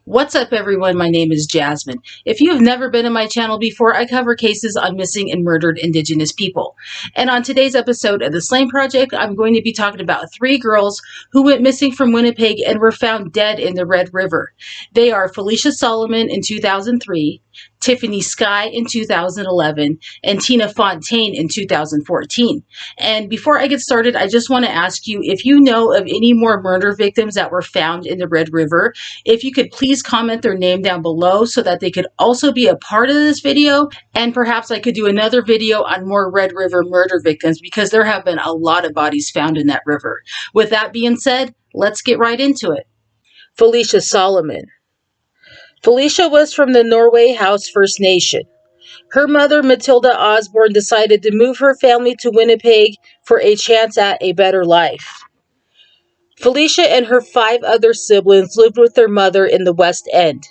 What's up, everyone? My name is Jasmine. If you have never been in my channel before, I cover cases on missing and murdered Indigenous people. And on today's episode of the Slain Project, I'm going to be talking about three girls who went missing from Winnipeg and were found dead in the Red River. They are Felicia Solomon in 2003, Tiffany Skye in 2011, and Tina Fontaine in 2014. And before I get started, I just want to ask you if you know of any more murder victims that were found in the Red River. If you could please comment their name down below so that they could also be a part of this video, and perhaps I could do another video on more Red River murder victims because there have been a lot of bodies found in that river. With that being said, let's get right into it. Felicia Solomon. Felicia was from the Norway House First Nation. Her mother, Matilda Osborne, decided to move her family to Winnipeg for a chance at a better life. Felicia and her 5 other siblings lived with their mother in the West End.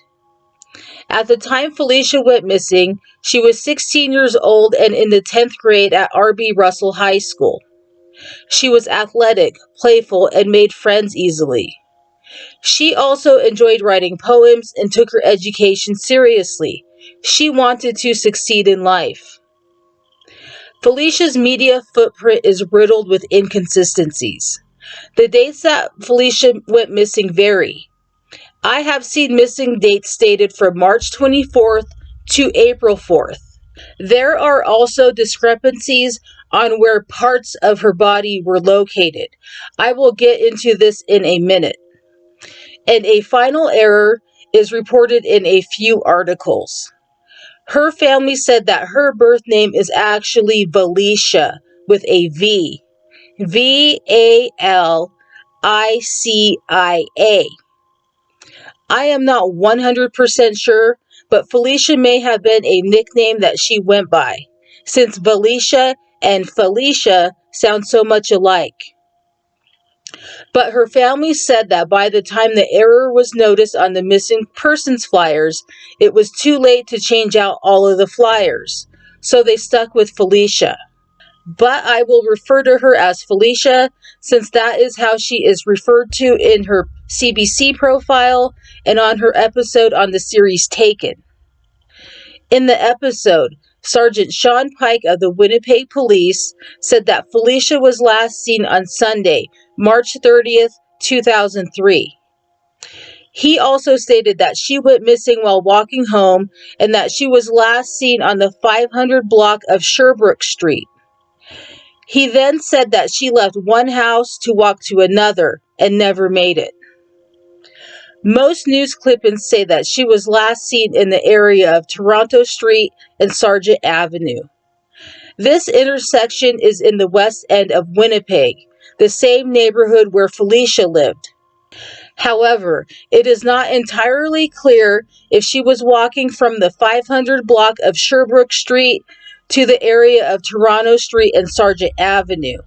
At the time Felicia went missing, she was 16 years old and in the 10th grade at R.B. Russell High School. She was athletic, playful, and made friends easily. She also enjoyed writing poems and took her education seriously. She wanted to succeed in life. Felicia's media footprint is riddled with inconsistencies. The dates that Felicia went missing vary. I have seen missing dates stated from March 24th to April 4th. There are also discrepancies on where parts of her body were located. I will get into this in a minute. And a final error is reported in a few articles. Her family said that her birth name is actually Valicia with a V. V-A-L-I-C-I-A. I am not 100% sure, but Felicia may have been a nickname that she went by, since Valicia and Felicia sound so much alike. But her family said that by the time the error was noticed on the missing persons flyers, it was too late to change out all of the flyers, so they stuck with Felicia. But I will refer to her as Felicia, since that is how she is referred to in her CBC profile and on her episode on the series Taken. In the episode, Sergeant Sean Pike of the Winnipeg Police said that Felicia was last seen on Sunday, March 30th, 2003. He also stated that she went missing while walking home and that she was last seen on the 500 block of Sherbrooke Street. He then said that she left one house to walk to another and never made it. Most news clippings say that she was last seen in the area of Toronto Street and Sargent Avenue. This intersection is in the west end of Winnipeg, the same neighborhood where Felicia lived. However, it is not entirely clear if she was walking from the 500 block of Sherbrooke Street to the area of Toronto Street and Sargent Avenue.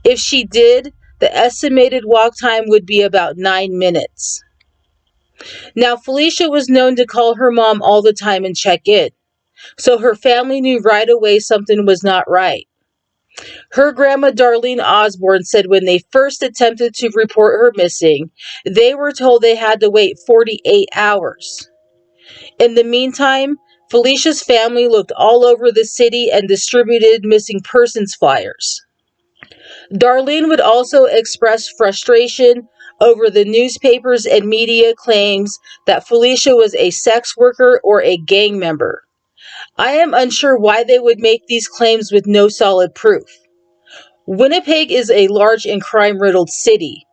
If she did, the estimated walk time would be about 9 minutes. Now, Felicia was known to call her mom all the time and check in, so her family knew right away something was not right. Her grandma Darlene Osborne said when they first attempted to report her missing, they were told they had to wait 48 hours. In the meantime, Felicia's family looked all over the city and distributed missing persons flyers. Darlene would also express frustration over the newspapers and media claims that Felicia was a sex worker or a gang member. I am unsure why they would make these claims with no solid proof. Winnipeg is a large and crime-riddled city.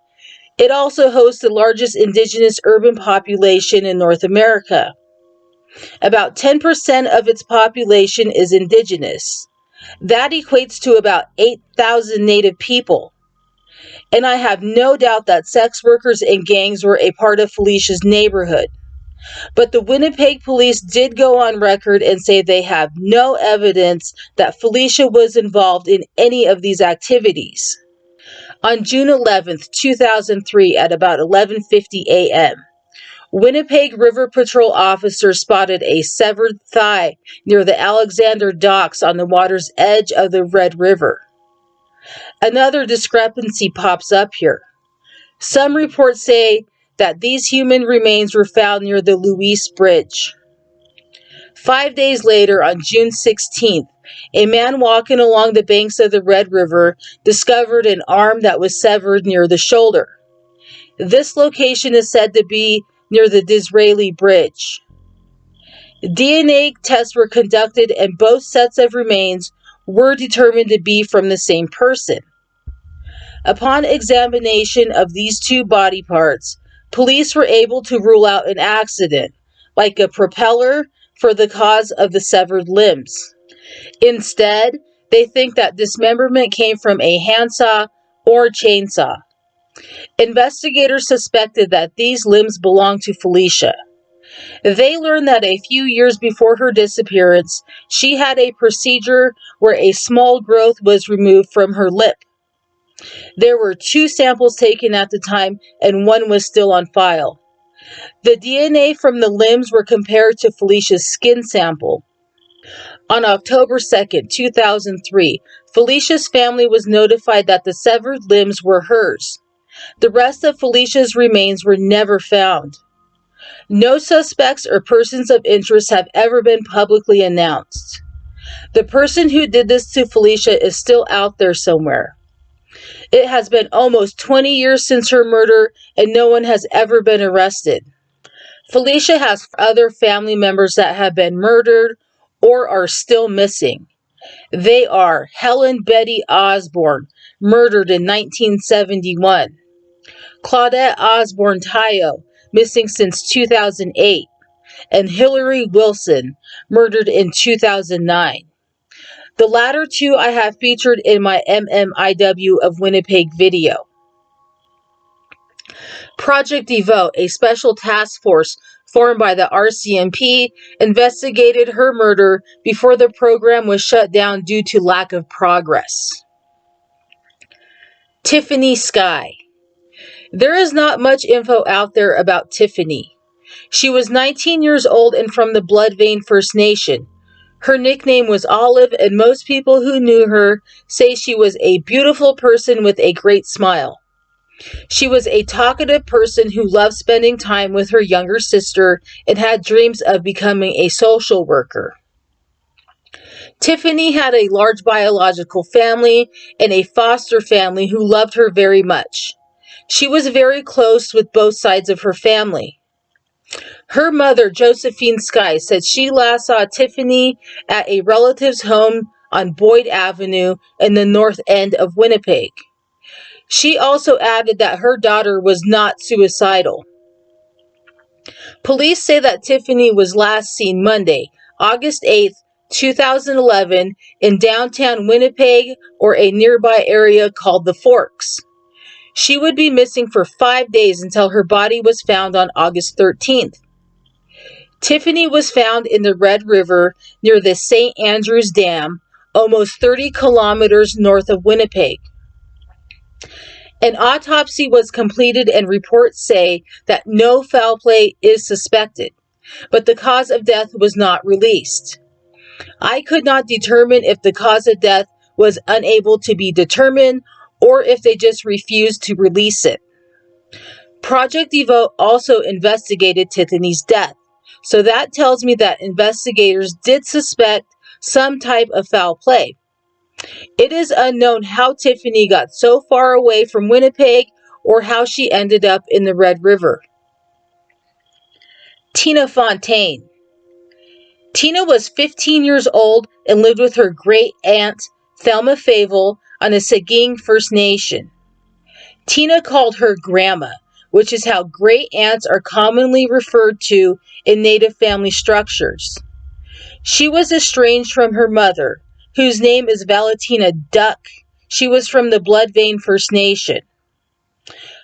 It also hosts the largest Indigenous urban population in North America. About 10% of its population is Indigenous. That equates to about 8,000 Native people. And I have no doubt that sex workers and gangs were a part of Felicia's neighborhood. But the Winnipeg police did go on record and say they have no evidence that Felicia was involved in any of these activities. On June 11th, 2003 at about 11:50 a.m., Winnipeg River Patrol officers spotted a severed thigh near the Alexander Docks on the water's edge of the Red River. Another discrepancy pops up here. Some reports say that these human remains were found near the Luis Bridge. 5 days later, on June 16th, a man walking along the banks of the Red River discovered an arm that was severed near the shoulder. This location is said to be near the Disraeli Bridge. DNA tests were conducted and both sets of remains were determined to be from the same person. Upon examination of these two body parts, police were able to rule out an accident, like a propeller, for the cause of the severed limbs. Instead, they think that dismemberment came from a handsaw or chainsaw. Investigators suspected that these limbs belonged to Felicia. They learned that a few years before her disappearance, she had a procedure where a small growth was removed from her lip. There were 2 samples taken at the time, and 1 was still on file. The DNA from the limbs were compared to Felicia's skin sample. On October 2nd, 2003, Felicia's family was notified that the severed limbs were hers. The rest of Felicia's remains were never found. No suspects or persons of interest have ever been publicly announced. The person who did this to Felicia is still out there somewhere. It has been almost 20 years since her murder, and no one has ever been arrested. Felicia has other family members that have been murdered or are still missing. They are Helen Betty Osborne, murdered in 1971. Claudette Osborne Tayo, missing since 2008. And Hillary Wilson, murdered in 2009. The latter 2 I have featured in my MMIW of Winnipeg video. Project Devote, a special task force formed by the RCMP, investigated her murder before the program was shut down due to lack of progress. Tiffany Skye. There is not much info out there about Tiffany. She was 19 years old and from the Blood Vein First Nation. Her nickname was Olive, and most people who knew her say she was a beautiful person with a great smile. She was a talkative person who loved spending time with her younger sister and had dreams of becoming a social worker. Tiffany had a large biological family and a foster family who loved her very much. She was very close with both sides of her family. Her mother, Josephine Skye, said she last saw Tiffany at a relative's home on Boyd Avenue in the north end of Winnipeg. She also added that her daughter was not suicidal. Police say that Tiffany was last seen Monday, August 8, 2011, in downtown Winnipeg or a nearby area called the Forks. She would be missing for 5 days until her body was found on August 13th. Tiffany was found in the Red River near the St. Andrews Dam, almost 30 kilometers north of Winnipeg. An autopsy was completed and reports say that no foul play is suspected, but the cause of death was not released. I could not determine if the cause of death was unable to be determined or if they just refused to release it. Project Devote also investigated Tiffany's death, so that tells me that investigators did suspect some type of foul play. It is unknown how Tiffany got so far away from Winnipeg or how she ended up in the Red River. Tina Fontaine. Tina was 15 years old and lived with her great-aunt, Thelma Fable, on the Seguin First Nation. Tina called her Grandma, which is how great-aunts are commonly referred to in Native family structures. She was estranged from her mother, whose name is Valentina Duck. She was from the Blood Vein First Nation.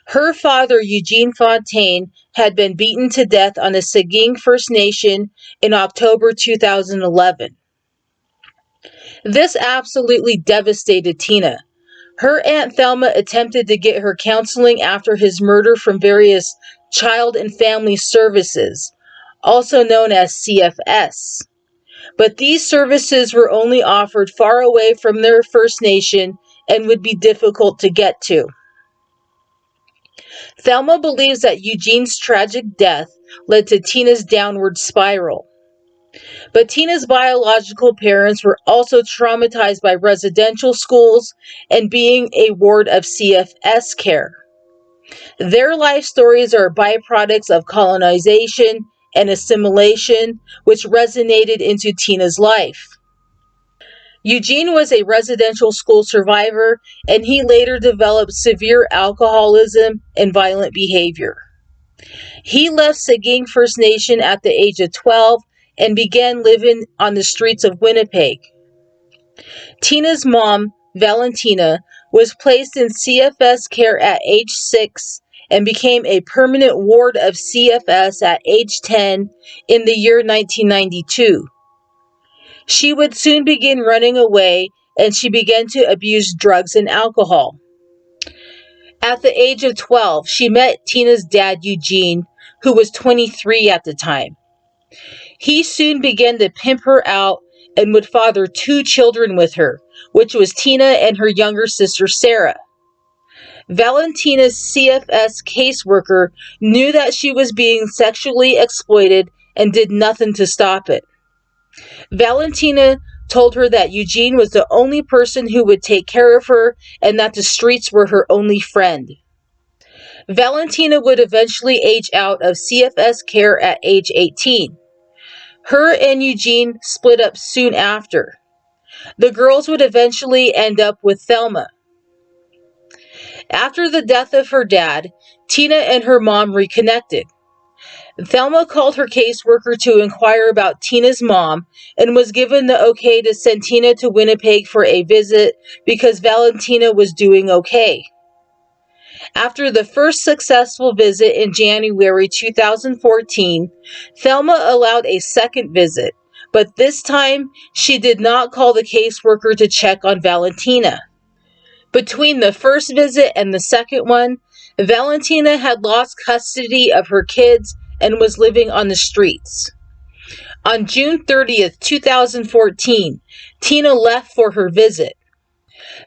Her father, Eugene Fontaine, had been beaten to death on the Seguin First Nation in October 2011. This absolutely devastated Tina. Her Aunt Thelma attempted to get her counseling after his murder from various Child and Family Services, also known as CFS. But these services were only offered far away from their First Nation and would be difficult to get to. Thelma believes that Eugene's tragic death led to Tina's downward spiral. But Tina's biological parents were also traumatized by residential schools and being a ward of CFS care. Their life stories are byproducts of colonization and assimilation, which resonated into Tina's life. Eugene was a residential school survivor, and he later developed severe alcoholism and violent behavior. He left Seguin First Nation at the age of 12 and began living on the streets of Winnipeg. Tina's mom, Valentina, was placed in CFS care at age 6 and became a permanent ward of CFS at age 10 in the year 1992. She would soon begin running away, and she began to abuse drugs and alcohol. At the age of 12, she met Tina's dad, Eugene, who was 23 at the time. He soon began to pimp her out and would father 2 children with her, which was Tina and her younger sister, Sarah. Valentina's CFS caseworker knew that she was being sexually exploited and did nothing to stop it. Valentina told her that Eugene was the only person who would take care of her and that the streets were her only friend. Valentina would eventually age out of CFS care at age 18. Her and Eugene split up soon after. The girls would eventually end up with Thelma. After the death of her dad, Tina and her mom reconnected. Thelma called her caseworker to inquire about Tina's mom and was given the okay to send Tina to Winnipeg for a visit because Valentina was doing okay. After the first successful visit in January 2014, Thelma allowed a second visit, but this time she did not call the caseworker to check on Valentina. Between the first visit and the second one, Valentina had lost custody of her kids and was living on the streets. On June 30th, 2014, Tina left for her visit.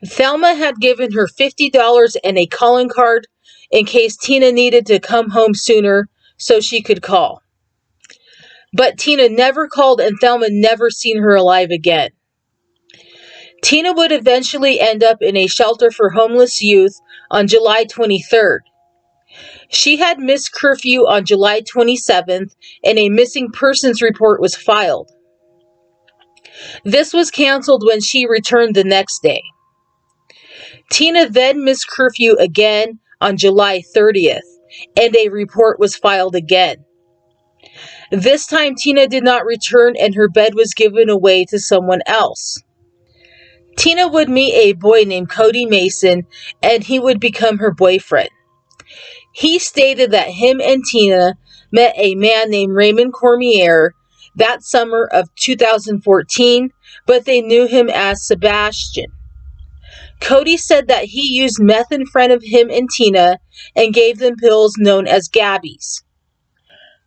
Thelma had given her $50 and a calling card in case Tina needed to come home sooner so she could call. But Tina never called and Thelma never seen her alive again. Tina would eventually end up in a shelter for homeless youth on July 23rd. She had missed curfew on July 27th and a missing persons report was filed. This was canceled when she returned the next day. Tina then missed curfew again on July 30th, and a report was filed again. This time Tina did not return and her bed was given away to someone else. Tina would meet a boy named Cody Mason, and he would become her boyfriend. He stated that him and Tina met a man named Raymond Cormier that summer of 2014, but they knew him as Sebastian. Cody said that he used meth in front of him and Tina and gave them pills known as Gabbies.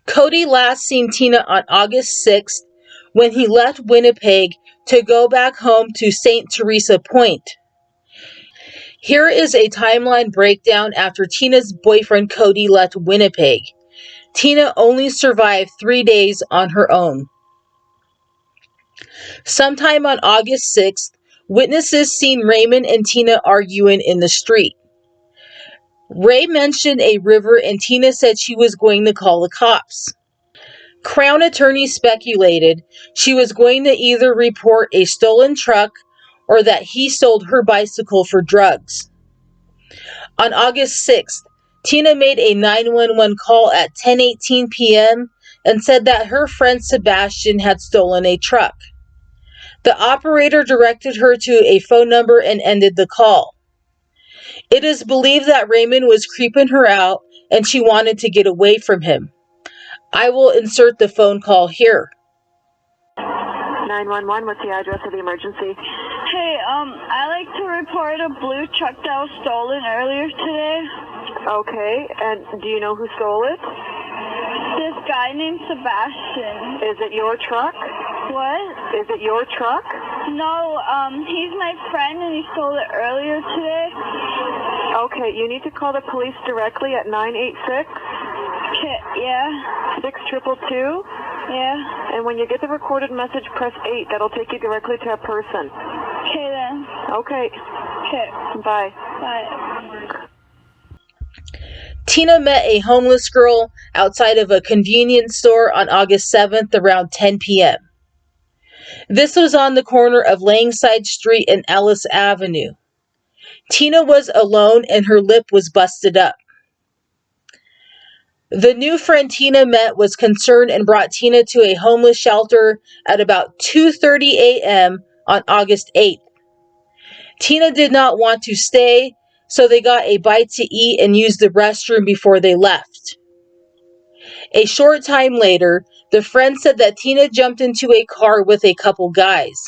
Cody last seen Tina on August 6th when he left Winnipeg to go back home to St. Teresa Point. Here is a timeline breakdown after Tina's boyfriend Cody left Winnipeg. Tina only survived 3 days on her own. Sometime on August 6th, witnesses seen Raymond and Tina arguing in the street. Ray mentioned a river and Tina said she was going to call the cops. Crown attorney speculated she was going to either report a stolen truck or that he sold her bicycle for drugs. On August 6th, Tina made a 911 call at 10:18 p.m. and said that her friend Sebastian had stolen a truck. The operator directed her to a phone number and ended the call. It is believed that Raymond was creeping her out and she wanted to get away from him. I will insert the phone call here. 911, what's the address of the emergency? Hey, I like to report a blue truck that was stolen earlier today. Okay, and do you know who stole it? This guy named Sebastian. Is it your truck? What? Is it your truck? No, he's my friend and he stole it earlier today. Okay, you need to call the police directly at 986 Okay, yeah, 6222. yeah. And when you get the recorded message, press 8. That'll take you directly to a person. Okay then. Okay, Okay, bye. bye. Tina met a homeless girl outside of a convenience store on August 7th around 10 p.m. This was on the corner of Langside Street and Ellis Avenue. Tina was alone and her lip was busted up. The new friend Tina met was concerned and brought Tina to a homeless shelter at about 2:30 a.m. on August 8th. Tina did not want to stay, so they got a bite to eat and used the restroom before they left. A short time later, the friend said that Tina jumped into a car with a couple guys.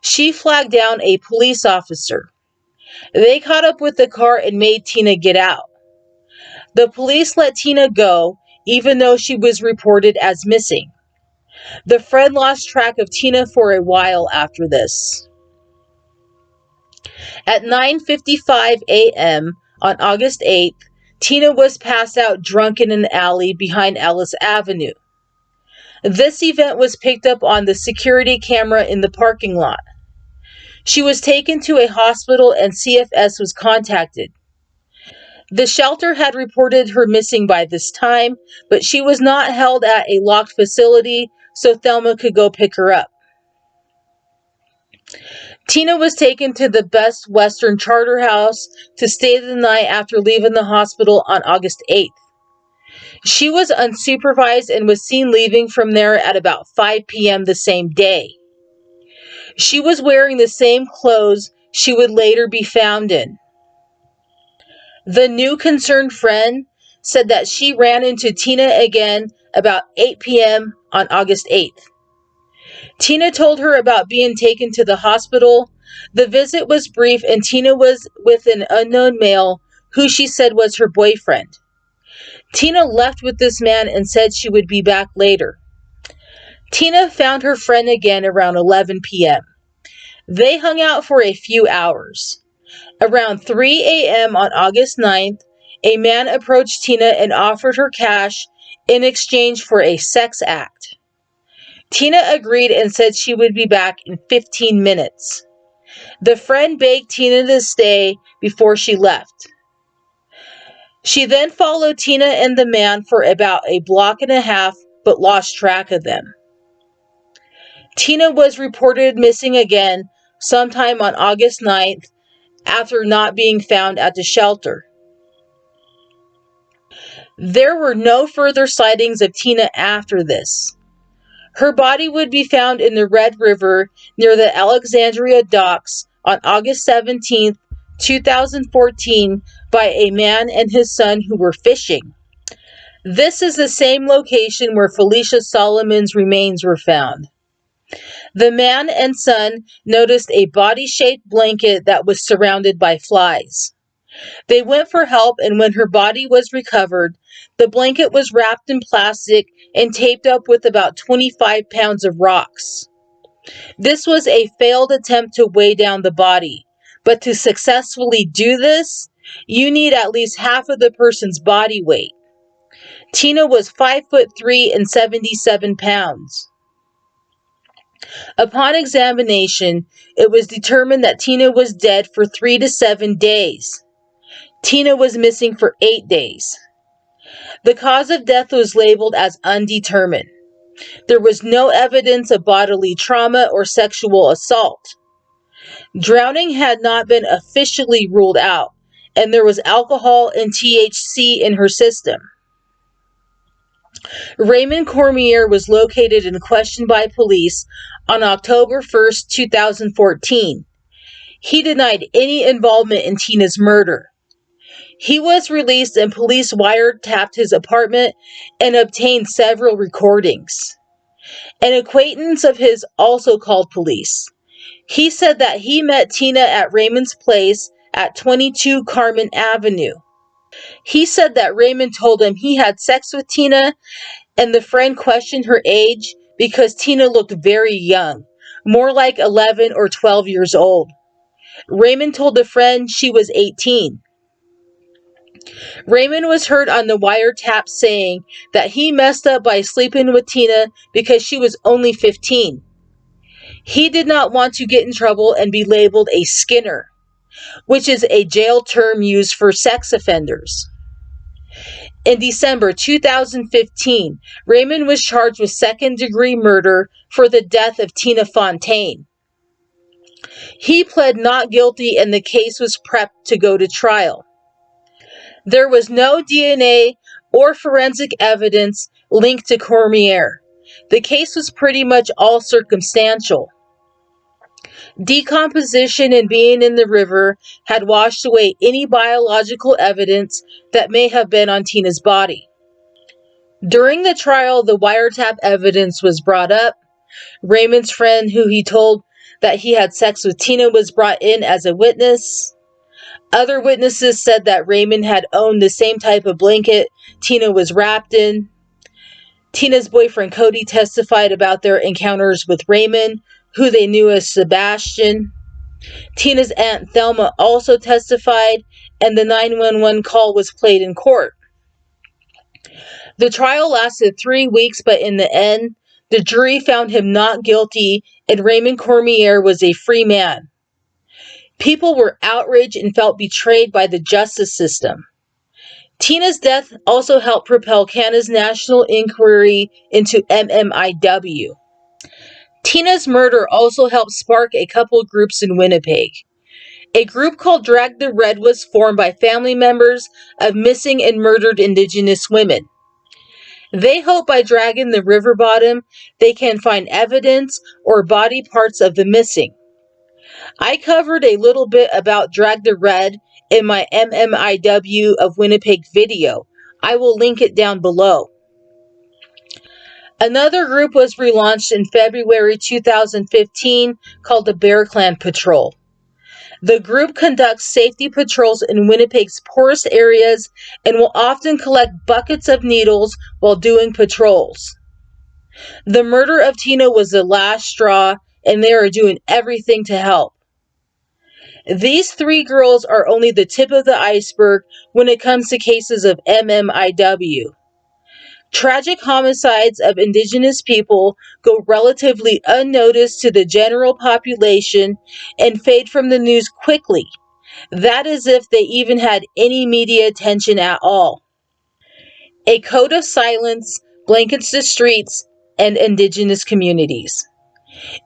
She flagged down a police officer. They caught up with the car and made Tina get out. The police let Tina go, even though she was reported as missing. The friend lost track of Tina for a while after this. At 9:55 a.m. on August 8th, Tina was passed out drunk in an alley behind Ellis Avenue. This event was picked up on the security camera in the parking lot. She was taken to a hospital and CFS was contacted. The shelter had reported her missing by this time, but she was not held at a locked facility, so Thelma could go pick her up. Tina was taken to the Best Western Charter House to stay the night after leaving the hospital on August 8th. She was unsupervised and was seen leaving from there at about 5 p.m. the same day. She was wearing the same clothes she would later be found in. The new concerned friend said that she ran into Tina again about 8 p.m. on August 8th. Tina told her about being taken to the hospital. The visit was brief and Tina was with an unknown male who she said was her boyfriend. Tina left with this man and said she would be back later. Tina found her friend again around 11 p.m. They hung out for a few hours. Around 3 a.m. on August 9th, a man approached Tina and offered her cash in exchange for a sex act. Tina agreed and said she would be back in 15 minutes. The friend begged Tina to stay before she left. She then followed Tina and the man for about a block and a half, but lost track of them. Tina was reported missing again sometime on August 9th after not being found at the shelter. There were no further sightings of Tina after this. Her body would be found in the Red River near the Alexandria docks on August 17, 2014, by a man and his son who were fishing. This is the same location where Felicia Solomon's remains were found. The man and son noticed a body-shaped blanket that was surrounded by flies. They went for help, and when her body was recovered, the blanket was wrapped in plastic and taped up with about 25 pounds of rocks. This was a failed attempt to weigh down the body, but to successfully do this, you need at least half of the person's body weight. Tina was 5'3" and 77 pounds. Upon examination, it was determined that Tina was dead for 3 to 7 days. Tina was missing for 8 days. The cause of death was labeled as undetermined. There was no evidence of bodily trauma or sexual assault. Drowning had not been officially ruled out, and there was alcohol and THC in her system. Raymond Cormier was located and questioned by police on October 1st, 2014. He denied any involvement in Tina's murder. He was released and police wiretapped his apartment and obtained several recordings. An acquaintance of his also called police. He said that he met Tina at Raymond's place at 22 Carmen Avenue. He said that Raymond told him he had sex with Tina, and the friend questioned her age because Tina looked very young, more like 11 or 12 years old. Raymond told the friend she was 18. Raymond was heard on the wiretap saying that he messed up by sleeping with Tina because she was only 15. He did not want to get in trouble and be labeled a skinner, which is a jail term used for sex offenders. In December 2015, Raymond was charged with second-degree murder for the death of Tina Fontaine. He pled not guilty and the case was prepped to go to trial. There was no DNA or forensic evidence linked to Cormier. The case was pretty much all circumstantial. Decomposition and being in the river had washed away any biological evidence that may have been on Tina's body. During the trial, the wiretap evidence was brought up. Raymond's friend, who he told that he had sex with Tina, was brought in as a witness. Other witnesses said that Raymond had owned the same type of blanket Tina was wrapped in. Tina's boyfriend Cody testified about their encounters with Raymond, who they knew as Sebastian. Tina's aunt Thelma also testified, and the 911 call was played in court. The trial lasted 3 weeks, but in the end, the jury found him not guilty, and Raymond Cormier was a free man. People were outraged and felt betrayed by the justice system. Tina's death also helped propel Canada's national inquiry into MMIW. Tina's murder also helped spark a couple groups in Winnipeg. A group called Drag the Red was formed by family members of missing and murdered Indigenous women. They hope by dragging the river bottom, they can find evidence or body parts of the missing. I covered a little bit about Drag the Red in my MMIW of Winnipeg video. I will link it down below. Another group was relaunched in February 2015 called the Bear Clan Patrol. The group conducts safety patrols in Winnipeg's poorest areas and will often collect buckets of needles while doing patrols. The murder of Tina was the last straw, and they are doing everything to help. These 3 girls are only the tip of the iceberg when it comes to cases of MMIW. Tragic homicides of Indigenous people go relatively unnoticed to the general population and fade from the news quickly. That is if they even had any media attention at all. A code of silence blankets the streets and Indigenous communities.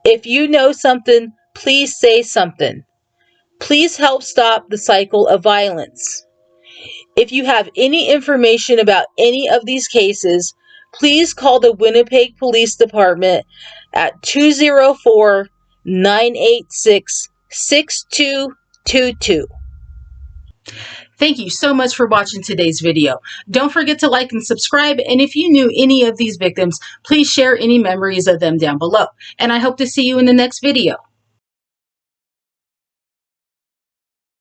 If you know something, please say something. Please help stop the cycle of violence. If you have any information about any of these cases, please call the Winnipeg Police Department at 204-986-6222. Thank you so much for watching today's video. Don't forget to like and subscribe, and if you knew any of these victims, please share any memories of them down below. And I hope to see you in the next video.